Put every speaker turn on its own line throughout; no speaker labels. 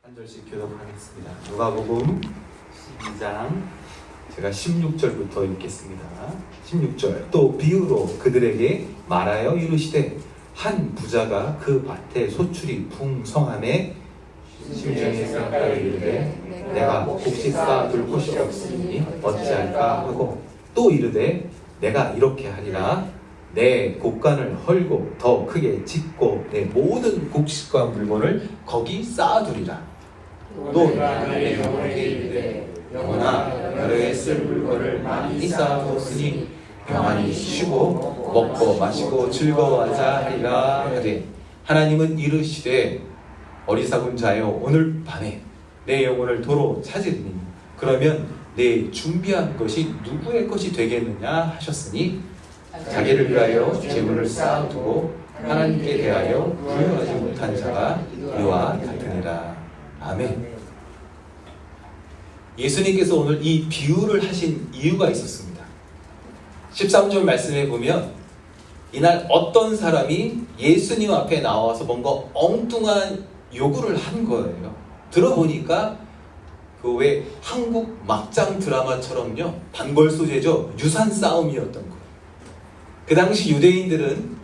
한 절씩 교독하겠습니다. 누가복음 12장 제가 16절부터 읽겠습니다. 16절 또 비유로 그들에게 말하여 이르시되 한 부자가 그 밭에 소출이 풍성함에 심중에 생각하여 이르되 내가 곡식 쌓아둘 곳이 없으니 어찌할까 하고 또 이르되 내가 이렇게 하리라 내 곡간을 헐고 더 크게 짓고 내 모든 곡식과 물건을 거기 쌓아두리라. 또 내가 내 영혼에게 이르되 영혼아 여러에 쓸 물건을 많이 쌓아두었으니 평안히 쉬고 먹고 마시고 즐거워하자 하리라 하되 하나님은 이르시되 어리석은 자여 오늘 밤에 내 영혼을 도로 찾으리니 그러면 내 준비한 것이 누구의 것이 되겠느냐 하셨으니 자기를 위하여 재물을 쌓아두고 하나님께 대하여 부여하지 못한 자가 이와 같으니라. 아멘. 예수님께서 오늘 이 비유를 하신 이유가 있었습니다. 13절 말씀에 보면 이날 어떤 사람이 예수님 앞에 나와서 뭔가 엉뚱한 요구를 한 거예요. 들어보니까 그 왜 한국 막장 드라마처럼요 단골 소재죠. 유산 싸움이었던 거예요. 그 당시 유대인들은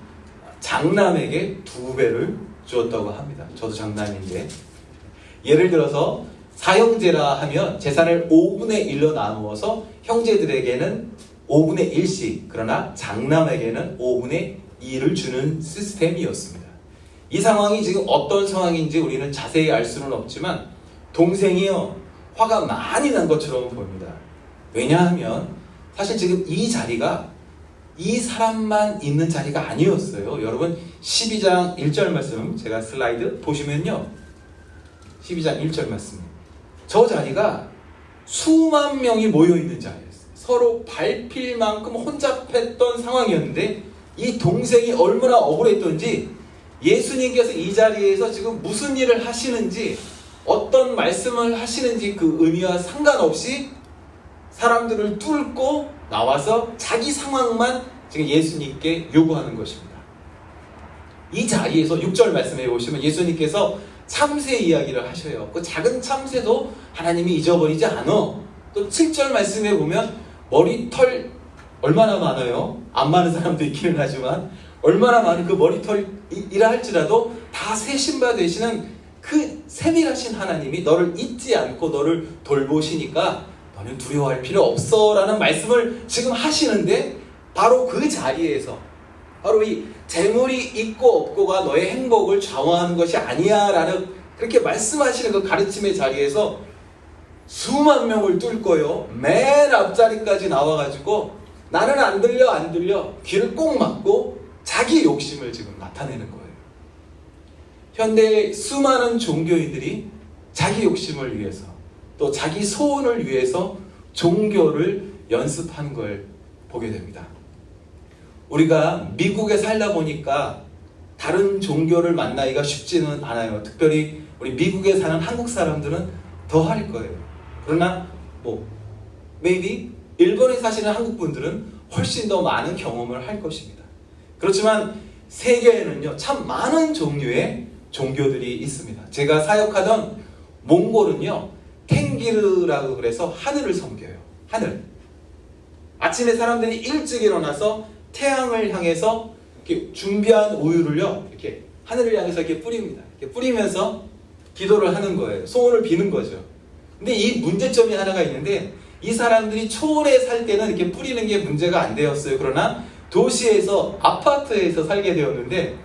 장남에게 2배를 주었다고 합니다. 저도 장남인데 예를 들어서 사형제라 하면 재산을 5분의 1로 나누어서 형제들에게는 5분의 1씩 그러나 장남에게는 5분의 2를 주는 시스템이었습니다. 이 상황이 지금 어떤 상황인지 우리는 자세히 알 수는 없지만 동생이요 화가 많이 난 것처럼 보입니다. 왜냐하면 사실 지금 이 자리가 이 사람만 있는 자리가 아니었어요. 여러분 12장 1절 말씀 제가 슬라이드 보시면요 12장 1절 말씀 저 자리가 수만 명이 모여있는 자리였어요. 서로 밟힐 만큼 혼잡했던 상황이었는데 이 동생이 얼마나 억울했던지 예수님께서 이 자리에서 지금 무슨 일을 하시는지 어떤 말씀을 하시는지 그 의미와 상관없이 사람들을 뚫고 나와서 자기 상황만 지금 예수님께 요구하는 것입니다. 이 자리에서 6절 말씀해 보시면 예수님께서 참새 이야기를 하셔요. 그 작은 참새도 하나님이 잊어버리지 않아. 또 7절 말씀해 보면 머리털 얼마나 많아요? 안 많은 사람도 있기는 하지만 얼마나 많은 그 머리털이라 할지라도 다 세신바 되시는 그 세밀하신 하나님이 너를 잊지 않고 너를 돌보시니까 너는 두려워할 필요 없어 라는 말씀을 지금 하시는데 바로 그 자리에서 바로 이 재물이 있고 없고가 너의 행복을 좌우하는 것이 아니야 라는 그렇게 말씀하시는 그 가르침의 자리에서 수만 명을 뚫고요 맨 앞자리까지 나와가지고 나는 안 들려 귀를 꼭 막고 자기 욕심을 지금 나타내는 거예요. 현대의 수많은 종교인들이 자기 욕심을 위해서 또 자기 소원을 위해서 종교를 연습하는 걸 보게 됩니다. 우리가 미국에 살다 보니까 다른 종교를 만나기가 쉽지는 않아요. 특별히 우리 미국에 사는 한국 사람들은 더 할 거예요. 그러나 maybe 일본에 사시는 한국 분들은 훨씬 더 많은 경험을 할 것입니다. 그렇지만 세계에는요 참 많은 종류의 종교들이 있습니다. 제가 사역하던 몽골은요 탱기르라고 그래서 하늘을 섬겨요. 하늘. 아침에 사람들이 일찍 일어나서 태양을 향해서 이렇게 준비한 우유를요 이렇게 하늘을 향해서 이렇게 뿌립니다. 이렇게 뿌리면서 기도를 하는 거예요. 소원을 비는 거죠. 근데 이 문제점이 하나가 있는데 이 사람들이 초원에 살 때는 이렇게 뿌리는 게 문제가 안 되었어요. 그러나 도시에서 아파트에서 살게 되었는데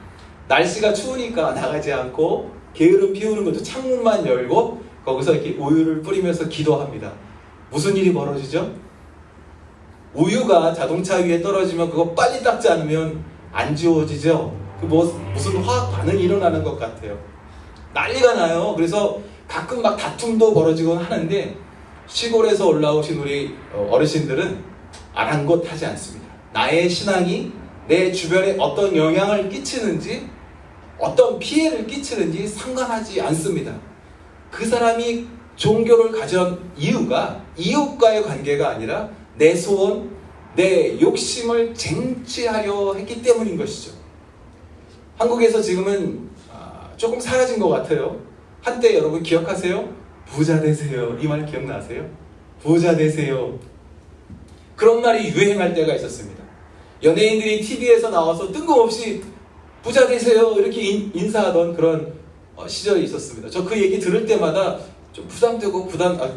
날씨가 추우니까 나가지 않고 게으름 피우는 것도 창문만 열고 거기서 이렇게 우유를 뿌리면서 기도합니다. 무슨 일이 벌어지죠? 우유가 자동차 위에 떨어지면 그거 빨리 닦지 않으면 안 지워지죠? 무슨 화학 반응이 일어나는 것 같아요. 난리가 나요. 그래서 가끔 막 다툼도 벌어지곤 하는데 시골에서 올라오신 우리 어르신들은 아랑곳하지 않습니다. 나의 신앙이 내 주변에 어떤 영향을 끼치는지 어떤 피해를 끼치는지 상관하지 않습니다. 그 사람이 종교를 가진 이유가 이웃과의 관계가 아니라 내 소원, 내 욕심을 쟁취하려 했기 때문인 것이죠. 한국에서 지금은 조금 사라진 것 같아요. 한때 여러분 기억하세요? 부자 되세요. 이 말 기억나세요? 부자 되세요. 그런 말이 유행할 때가 있었습니다. 연예인들이 TV에서 나와서 뜬금없이 부자 되세요 이렇게 인사하던 그런 시절이 있었습니다. 저 그 얘기 들을 때마다 좀 부담되고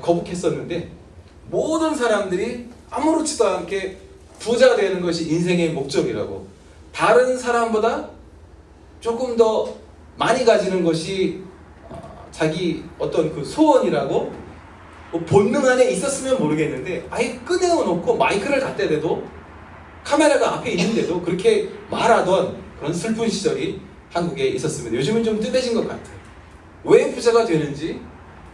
거북했었는데, 모든 사람들이 아무렇지도 않게 부자 되는 것이 인생의 목적이라고, 다른 사람보다 조금 더 많이 가지는 것이 자기 어떤 그 소원이라고, 본능 안에 있었으면 모르겠는데 아예 꺼내놓고 마이크를 갖다 대도, 카메라가 앞에 있는데도 그렇게 말하던 그런 슬픈 시절이 한국에 있었습니다. 요즘은 좀 뜸해진 것 같아요. 왜 부자가 되는지,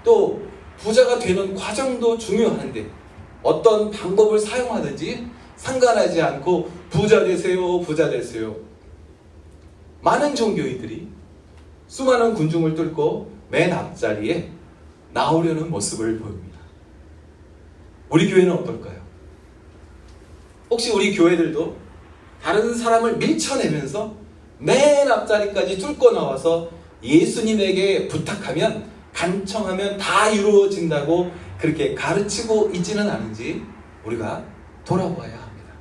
또 부자가 되는 과정도 중요한데 어떤 방법을 사용하든지 상관하지 않고 부자 되세요, 부자 되세요. 많은 종교인들이 수많은 군중을 뚫고 맨 앞자리에 나오려는 모습을 보입니다. 우리 교회는 어떨까요? 혹시 우리 교회들도 다른 사람을 밀쳐내면서 맨 앞자리까지 뚫고 나와서 예수님에게 부탁하면, 간청하면 다 이루어진다고 그렇게 가르치고 있지는 않은지 우리가 돌아봐야 합니다.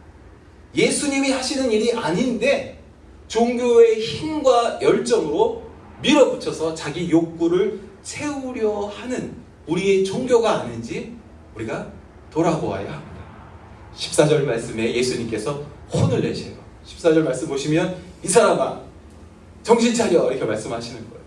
예수님이 하시는 일이 아닌데 종교의 힘과 열정으로 밀어붙여서 자기 욕구를 채우려 하는 우리의 종교가 아닌지 우리가 돌아보아야 합니다. 14절 말씀에 예수님께서 혼을 내세요. 14절 말씀 보시면 이 사람아 정신 차려 이렇게 말씀하시는 거예요.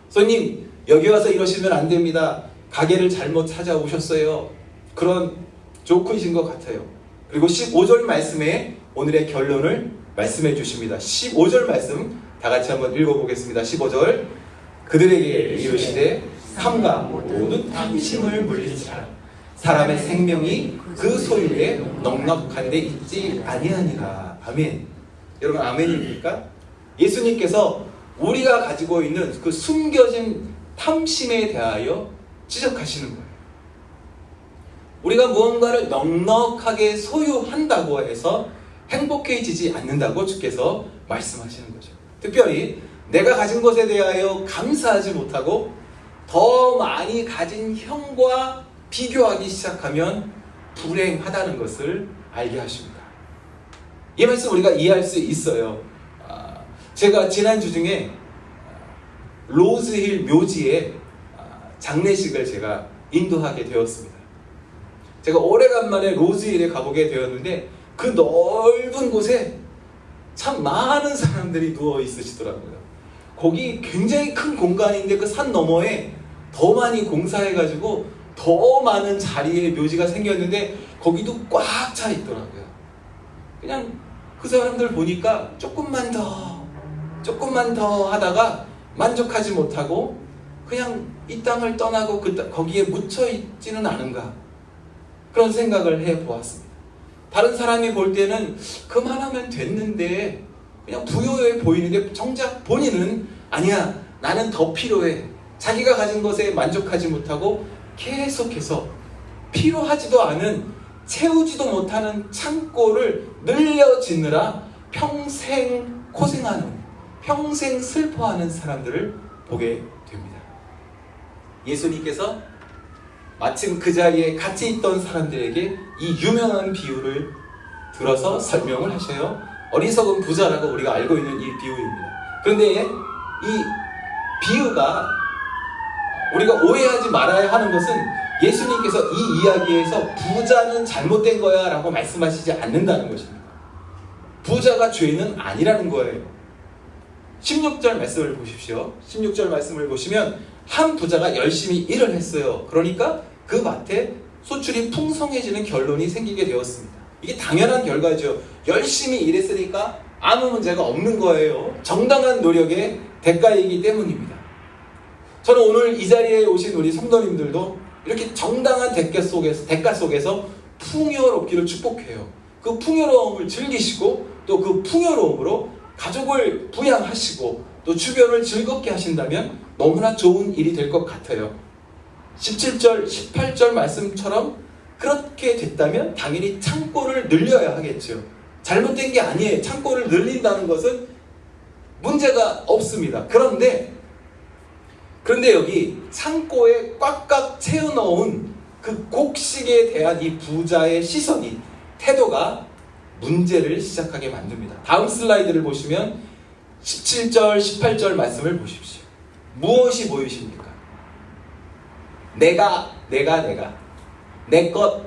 손님 여기 와서 이러시면 안 됩니다. 가게를 잘못 찾아오셨어요. 그런 조크이신 것 같아요. 그리고 15절 말씀에 오늘의 결론을 말씀해 주십니다. 15절 말씀 다 같이 한번 읽어보겠습니다. 15절 그들에게 이르시되 삼가 모든 탐심을 물리치라. 사람의 생명이 그 소유에 넉넉한 데 있지 아니하니라. 아멘. 여러분 아멘입니까? 예수님께서 우리가 가지고 있는 그 숨겨진 탐심에 대하여 지적하시는 거예요. 우리가 무언가를 넉넉하게 소유한다고 해서 행복해지지 않는다고 주께서 말씀하시는 거죠. 특별히 내가 가진 것에 대하여 감사하지 못하고 더 많이 가진 형과 비교하기 시작하면 불행하다는 것을 알게 하십니다. 이 말씀 우리가 이해할 수 있어요. 제가 지난주 중에 로즈힐 묘지에 장례식을 제가 인도하게 되었습니다. 제가 오래간만에 로즈힐에 가보게 되었는데 그 넓은 곳에 참 많은 사람들이 누워 있으시더라고요. 거기 굉장히 큰 공간인데 그 산 너머에 더 많이 공사해가지고 더 많은 자리에 묘지가 생겼는데 거기도 꽉 차 있더라고요. 그냥 그 사람들 보니까 조금만 더 하다가 만족하지 못하고 그냥 이 땅을 떠나고 거기에 묻혀 있지는 않은가, 그런 생각을 해보았습니다. 다른 사람이 볼 때는 그만하면 됐는데 그냥 부유해 보이는데 정작 본인은 아니야, 나는 더 필요해. 자기가 가진 것에 만족하지 못하고 계속해서 필요하지도 않은, 채우지도 못하는 창고를 늘려 짓느라 평생 고생하는, 평생 슬퍼하는 사람들을 보게 됩니다. 예수님께서 마침 그 자리에 같이 있던 사람들에게 이 유명한 비유를 들어서 설명을 하셔요. 어리석은 부자라고 우리가 알고 있는 이 비유입니다. 그런데 이 비유가 우리가 오해하지 말아야 하는 것은 예수님께서 이 이야기에서 부자는 잘못된 거야 라고 말씀하시지 않는다는 것입니다. 부자가 죄는 아니라는 거예요. 16절 말씀을 보십시오. 16절 말씀을 보시면 한 부자가 열심히 일을 했어요. 그러니까 그 밭에 소출이 풍성해지는 결론이 생기게 되었습니다. 이게 당연한 결과죠. 열심히 일했으니까 아무 문제가 없는 거예요. 정당한 노력의 대가이기 때문입니다. 저는 오늘 이 자리에 오신 우리 성도님들도 이렇게 정당한 대가 속에서 풍요롭기를 축복해요. 그 풍요로움을 즐기시고 또 그 풍요로움으로 가족을 부양하시고 또 주변을 즐겁게 하신다면 너무나 좋은 일이 될 것 같아요. 17절, 18절 말씀처럼 그렇게 됐다면 당연히 창고를 늘려야 하겠죠. 잘못된 게 아니에요. 창고를 늘린다는 것은 문제가 없습니다. 그런데 그런데 여기 창고에 꽉꽉 채워넣은 그 곡식에 대한 이 부자의 시선이, 태도가 문제를 시작하게 만듭니다. 다음 슬라이드를 보시면 17절, 18절 말씀을 보십시오. 무엇이 보이십니까? 내가, 내 것.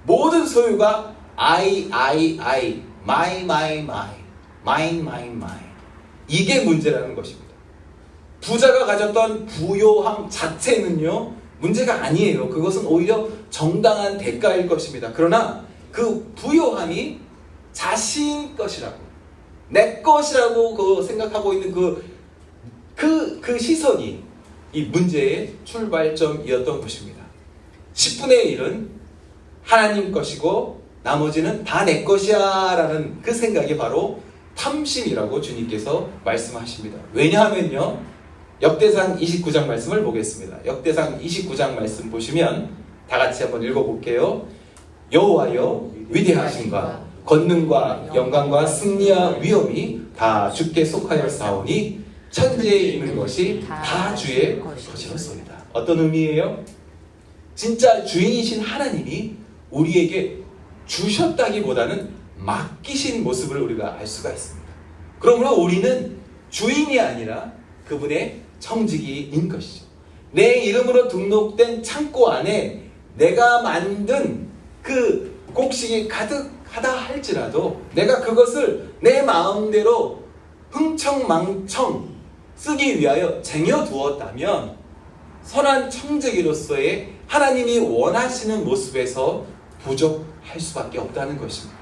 모든 소유가 I, my. 이게 문제라는 것입니다. 부자가 가졌던 부요함 자체는요, 문제가 아니에요. 그것은 오히려 정당한 대가일 것입니다. 그러나 그 부요함이 자신 것이라고, 내 것이라고 생각하고 있는 그 시선이 이 문제의 출발점이었던 것입니다. 10분의 1은 하나님 것이고 나머지는 다 내 것이야 라는 그 생각이 바로 탐심이라고 주님께서 말씀하십니다. 왜냐하면요, 역대상 29장 말씀을 보겠습니다. 역대상 29장 말씀 보시면 다 같이 한번 읽어볼게요. 여호와여, 위대하심과 권능과 영광과 승리와 위엄이 다 주께 속하였사오니 천지에 있는 것이 다 주의 것이었습니다. 어떤 의미예요? 진짜 주인이신 하나님이 우리에게 주셨다기보다는 맡기신 모습을 우리가 알 수가 있습니다. 그러므로 우리는 주인이 아니라 그분의 청지기인 것이죠. 내 이름으로 등록된 창고 안에 내가 만든 그 곡식이 가득하다 할지라도 내가 그것을 내 마음대로 흥청망청 쓰기 위하여 쟁여두었다면 선한 청지기로서의 하나님이 원하시는 모습에서 부족할 수밖에 없다는 것입니다.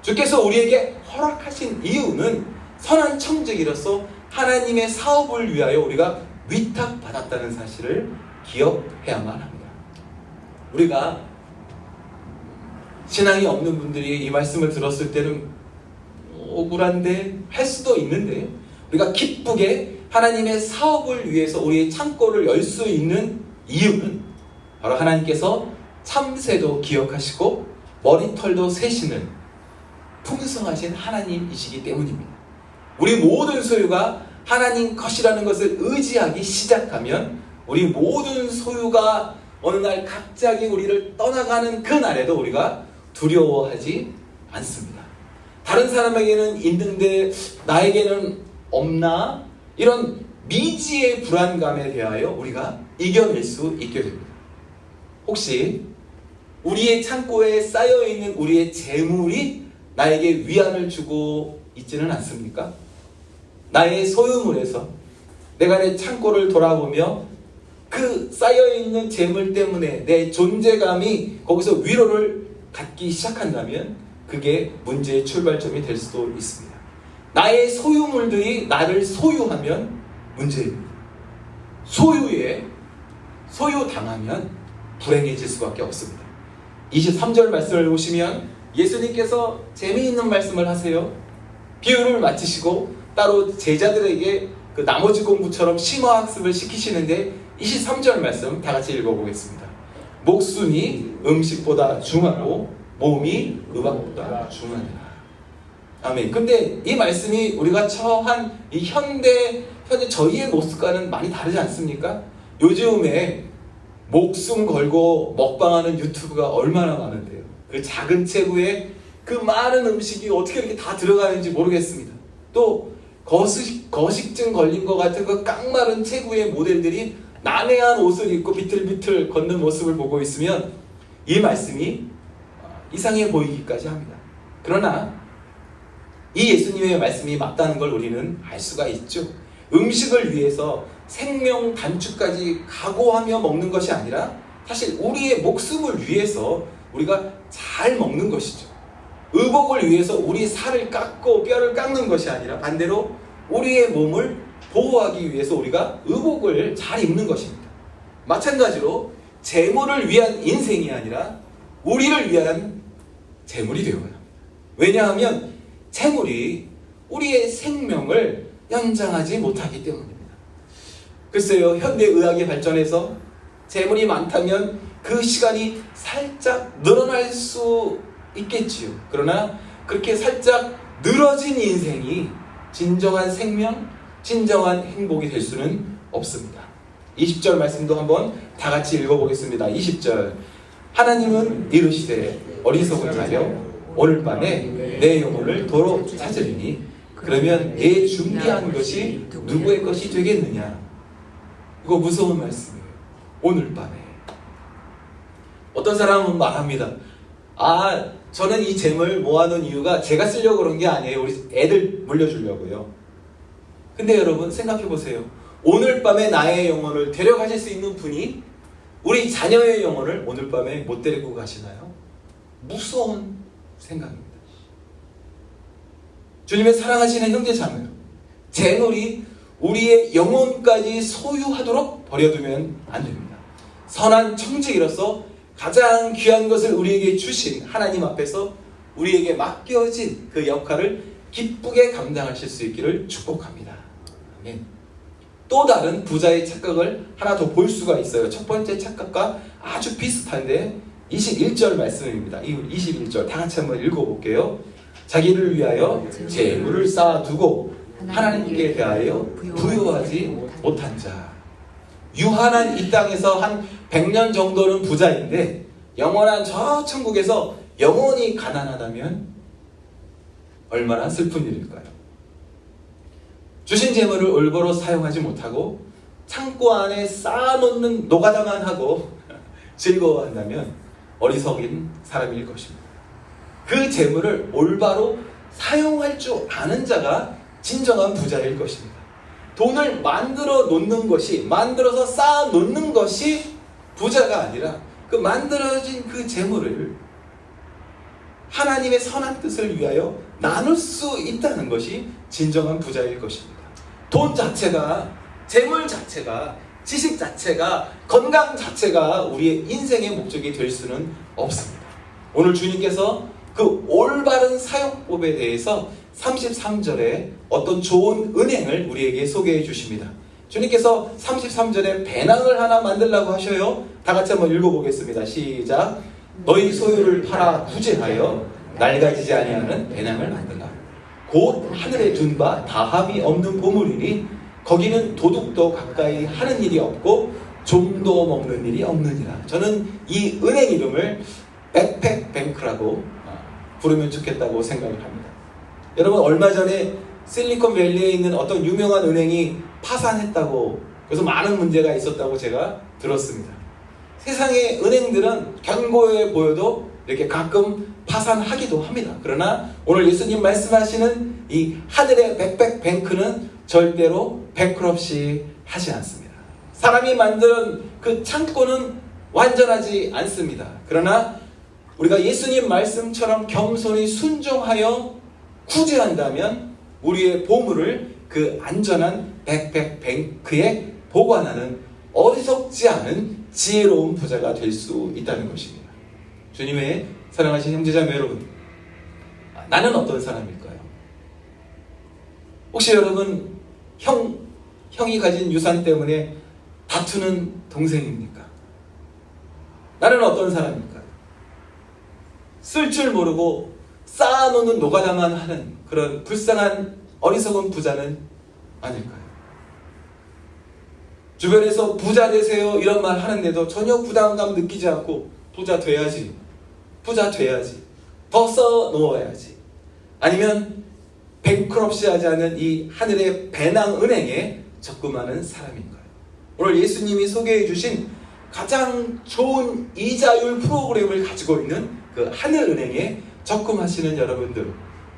주께서 우리에게 허락하신 이유는 선한 청지기로서 하나님의 사업을 위하여 우리가 위탁받았다는 사실을 기억해야만 합니다. 우리가 신앙이 없는 분들이 이 말씀을 들었을 때는 억울한데 할 수도 있는데, 우리가 기쁘게 하나님의 사업을 위해서 우리의 창고를 열 수 있는 이유는 바로 하나님께서 참새도 기억하시고 머리털도 세시는 풍성하신 하나님이시기 때문입니다. 우리 모든 소유가 하나님 것이라는 것을 의지하기 시작하면 우리 모든 소유가 어느 날 갑자기 우리를 떠나가는 그 날에도 우리가 두려워하지 않습니다. 다른 사람에게는 있는데 나에게는 없나? 이런 미지의 불안감에 대하여 우리가 이겨낼 수 있게 됩니다. 혹시 우리의 창고에 쌓여있는 우리의 재물이 나에게 위안을 주고 있지는 않습니까? 나의 소유물에서 내가 내 창고를 돌아보며 그 쌓여있는 재물 때문에 내 존재감이 거기서 위로를 갖기 시작한다면 그게 문제의 출발점이 될 수도 있습니다. 나의 소유물들이 나를 소유하면 문제입니다. 소유당하면 불행해질 수밖에 없습니다. 23절 말씀을 보시면 예수님께서 재미있는 말씀을 하세요. 비유를 마치시고 따로 제자들에게 그 나머지 공부처럼 심화학습을 시키시는데 23절 말씀 다 같이 읽어보겠습니다. 목숨이 음식보다 중하고 몸이 음악보다 중하니라. 아멘. 근데 이 말씀이 우리가 처한 이 현대 저희의 모습과는 많이 다르지 않습니까? 요즘에 목숨 걸고 먹방하는 유튜브가 얼마나 많은데요. 그 작은 체구에 그 많은 음식이 어떻게 이렇게 다 들어가는지 모르겠습니다. 또 거식증 걸린 것 같은 그 깡마른 체구의 모델들이 난해한 옷을 입고 비틀비틀 걷는 모습을 보고 있으면 이 말씀이 이상해 보이기까지 합니다. 그러나 이 예수님의 말씀이 맞다는 걸 우리는 알 수가 있죠. 음식을 위해서 생명 단축까지 각오하며 먹는 것이 아니라 사실 우리의 목숨을 위해서 우리가 잘 먹는 것이죠. 의복을 위해서 우리 살을 깎고 뼈를 깎는 것이 아니라 반대로 우리의 몸을 보호하기 위해서 우리가 의복을 잘 입는 것입니다. 마찬가지로 재물을 위한 인생이 아니라 우리를 위한 재물이 되어야 합니다. 왜냐하면 재물이 우리의 생명을 연장하지 못하기 때문입니다. 글쎄요, 현대의학이 발전해서 재물이 많다면 그 시간이 살짝 늘어날 수 있겠지요. 그러나 그렇게 살짝 늘어진 인생이 진정한 생명, 진정한 행복이 될 수는 없습니다. 20절 말씀도 한번 다 같이 읽어보겠습니다. 20절 하나님은 이르시되 어리석은 자여 오늘 밤에 내 영혼을 도로 찾으리니 그러면 내 준비한 것이 누구의 것이 되겠느냐. 이거 무서운 말씀이에요. 오늘 밤에 어떤 사람은 말합니다. 저는 이 재물 모아놓은 이유가 제가 쓰려고 그런 게 아니에요. 우리 애들 물려주려고요. 근데 여러분 생각해 보세요. 오늘 밤에 나의 영혼을 데려가실 수 있는 분이 우리 자녀의 영혼을 오늘 밤에 못 데리고 가시나요? 무서운 생각입니다. 주님의 사랑하시는 형제 자매, 재물이 우리의 영혼까지 소유하도록 버려두면 안 됩니다. 선한 청지기로서 가장 귀한 것을 우리에게 주신 하나님 앞에서 우리에게 맡겨진 그 역할을 기쁘게 감당하실 수 있기를 축복합니다. 아멘. 또 다른 부자의 착각을 하나 더 볼 수가 있어요. 첫 번째 착각과 아주 비슷한데 21절 말씀입니다. 21절 다 같이 한번 읽어볼게요. 자기를 위하여 재물을 쌓아두고 하나님께 대하여 부유하지 못한 자. 유한한 이 땅에서 한 100년 정도는 부자인데 영원한 저 천국에서 영원히 가난하다면 얼마나 슬픈 일일까요? 주신 재물을 올바로 사용하지 못하고 창고 안에 쌓아놓는 노가다만 하고 즐거워한다면 어리석인 사람일 것입니다. 그 재물을 올바로 사용할 줄 아는 자가 진정한 부자일 것입니다. 돈을 만들어 놓는 것이, 만들어서 쌓아 놓는 것이 부자가 아니라 그 만들어진 그 재물을 하나님의 선한 뜻을 위하여 나눌 수 있다는 것이 진정한 부자일 것입니다. 돈 자체가, 재물 자체가, 지식 자체가, 건강 자체가 우리의 인생의 목적이 될 수는 없습니다. 오늘 주님께서 그 올바른 사용법에 대해서 33절에 어떤 좋은 은행을 우리에게 소개해 주십니다. 주님께서 33절에 배낭을 하나 만들라고 하셔요. 다 같이 한번 읽어보겠습니다. 시작. 너희 소유를 팔아 구제하여 낡아지지 아니하는 배낭을 만들라. 곧 하늘에 둔 바 다함이 없는 보물이니 거기는 도둑도 가까이 하는 일이 없고 좀도 먹는 일이 없느니라. 저는 이 은행 이름을 백팩 뱅크라고 부르면 좋겠다고 생각을 합니다. 여러분, 얼마 전에 실리콘밸리에 있는 어떤 유명한 은행이 파산했다고, 그래서 많은 문제가 있었다고 제가 들었습니다. 세상의 은행들은 견고해 보여도 이렇게 가끔 파산하기도 합니다. 그러나 오늘 예수님 말씀하시는 이 하늘의 백백 뱅크는 절대로 뱅크럽시 하지 않습니다. 사람이 만든 그 창고는 완전하지 않습니다. 그러나 우리가 예수님 말씀처럼 겸손히 순종하여 구제한다면 우리의 보물을 그 안전한 백백 뱅크에 보관하는 어리석지 않은 지혜로운 부자가 될 수 있다는 것입니다. 주님의 사랑하신 형제자매 여러분, 나는 어떤 사람일까요? 혹시 여러분 형이 가진 유산 때문에 다투는 동생입니까? 나는 어떤 사람일까요? 쓸 줄 모르고 쌓아놓는 노가다만 하는 그런 불쌍한 어리석은 부자는 아닐까요? 주변에서 부자 되세요 이런 말 하는데도 전혀 부담감 느끼지 않고 부자 돼야지, 더 써놓아야지, 아니면 뱅크럽시 하지 않은 이 하늘의 배낭은행에 적금하는 사람인가요? 오늘 예수님이 소개해 주신 가장 좋은 이자율 프로그램을 가지고 있는 그 하늘은행에 적금하시는 여러분들,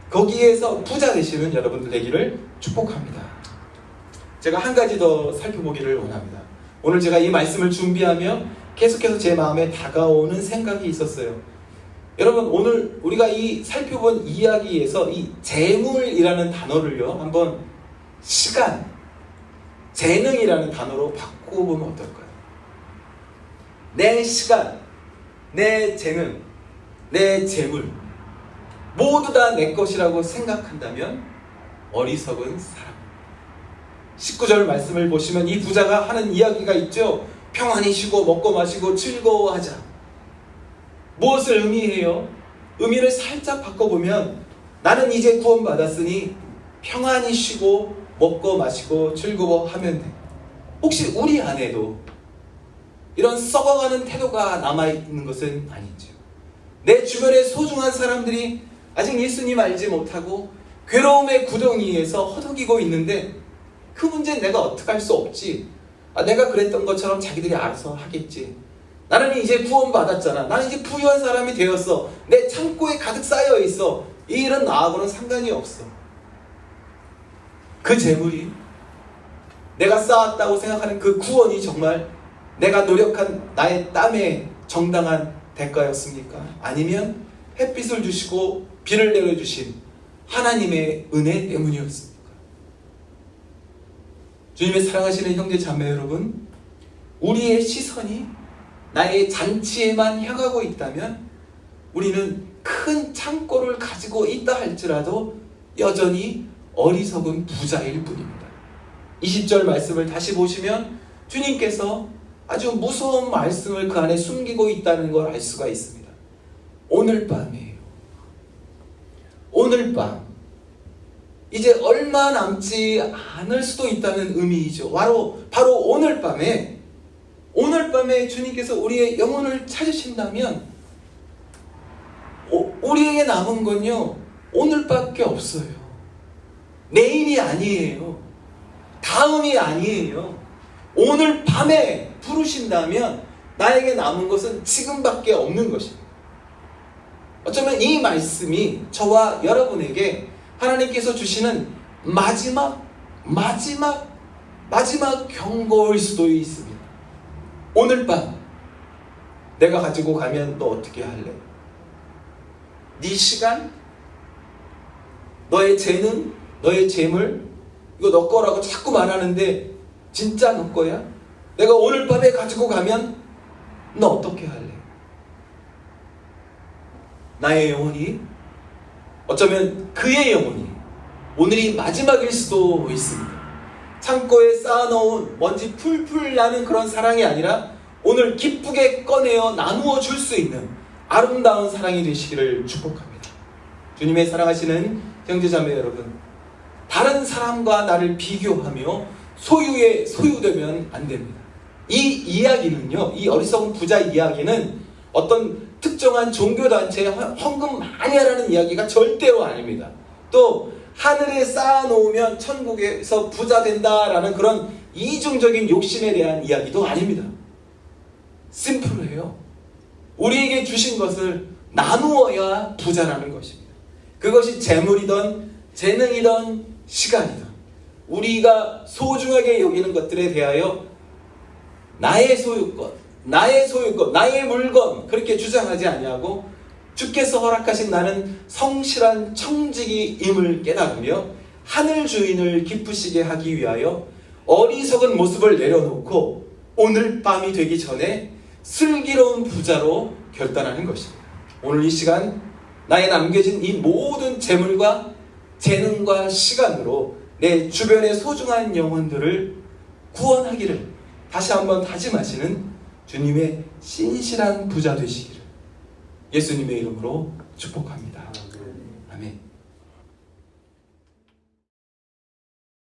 거기에서 부자 되시는 여러분들 되기를 축복합니다. 제가 한 가지 더 살펴보기를 원합니다. 오늘 제가 이 말씀을 준비하며 계속해서 제 마음에 다가오는 생각이 있었어요. 여러분, 오늘 우리가 이 살펴본 이야기에서 이 재물이라는 단어를요, 한번 시간, 재능이라는 단어로 바꿔보면 어떨까요? 내 시간, 내 재능, 내 재물 모두 다 내 것이라고 생각한다면 어리석은 사람. 19절 말씀을 보시면 이 부자가 하는 이야기가 있죠. 평안히 쉬고 먹고 마시고 즐거워하자. 무엇을 의미해요? 의미를 살짝 바꿔보면 나는 이제 구원받았으니 평안히 쉬고 먹고 마시고 즐거워하면 돼. 혹시 우리 안에도 이런 썩어가는 태도가 남아있는 것은 아닌지요? 내 주변에 소중한 사람들이 아직 예수님 알지 못하고 괴로움의 구덩이에서 허덕이고 있는데 그 문제는 내가 어떻게 할 수 없지. 내가 그랬던 것처럼 자기들이 알아서 하겠지. 나는 이제 구원받았잖아. 나는 이제 부유한 사람이 되었어. 내 창고에 가득 쌓여 있어. 이 일은 나하고는 상관이 없어. 그 재물이 내가 쌓았다고 생각하는 그 구원이 정말 내가 노력한 나의 땀의 정당한 대가였습니까? 아니면 햇빛을 주시고 비를 내려주신 하나님의 은혜 때문이었습니까? 주님의 사랑하시는 형제 자매 여러분, 우리의 시선이 나의 잔치에만 향하고 있다면 우리는 큰 창고를 가지고 있다 할지라도 여전히 어리석은 부자일 뿐입니다. 20절 말씀을 다시 보시면 주님께서 아주 무서운 말씀을 그 안에 숨기고 있다는 걸 알 수가 있습니다. 오늘 밤이에요. 오늘 밤. 이제 얼마 남지 않을 수도 있다는 의미이죠. 바로 오늘 밤에 주님께서 우리의 영혼을 찾으신다면 우리에게 남은 건요, 오늘밖에 없어요. 내일이 아니에요. 다음이 아니에요. 오늘 밤에 부르신다면 나에게 남은 것은 지금밖에 없는 것입니다. 어쩌면 이 말씀이 저와 여러분에게 하나님께서 주시는 마지막 경고일 수도 있습니다. 오늘 밤 내가 가지고 가면 너 어떻게 할래? 네 시간, 너의 재능, 너의 재물, 이거 너 거라고 자꾸 말하는데 진짜 너 거야? 내가 오늘 밤에 가지고 가면 너 어떻게 할래? 나의 영혼이, 어쩌면 그의 영혼이 오늘이 마지막일 수도 있습니다. 창고에 쌓아놓은 먼지 풀풀 나는 그런 사랑이 아니라 오늘 기쁘게 꺼내어 나누어 줄 수 있는 아름다운 사랑이 되시기를 축복합니다. 주님의 사랑하시는 형제자매 여러분, 다른 사람과 나를 비교하며 소유에 소유되면 안 됩니다. 이 이야기는요, 이 어리석은 부자 이야기는 어떤 특정한 종교단체에 헌금 많이 하라는 이야기가 절대로 아닙니다. 또 하늘에 쌓아놓으면 천국에서 부자 된다라는 그런 이중적인 욕심에 대한 이야기도 아닙니다. 심플해요. 우리에게 주신 것을 나누어야 부자라는 것입니다. 그것이 재물이든 재능이든 시간이든 우리가 소중하게 여기는 것들에 대하여 나의 소유권, 나의 물건 그렇게 주장하지 아니하고 주께서 허락하신 나는 성실한 청지기임을 깨달으며 하늘 주인을 기쁘시게 하기 위하여 어리석은 모습을 내려놓고 오늘 밤이 되기 전에 슬기로운 부자로 결단하는 것입니다. 오늘 이 시간 나에 남겨진 이 모든 재물과 재능과 시간으로 내 주변의 소중한 영혼들을 구원하기를 다시 한번 다짐하시는 주님의 신실한 부자 되시기를 예수님의 이름으로 축복합니다. 아멘.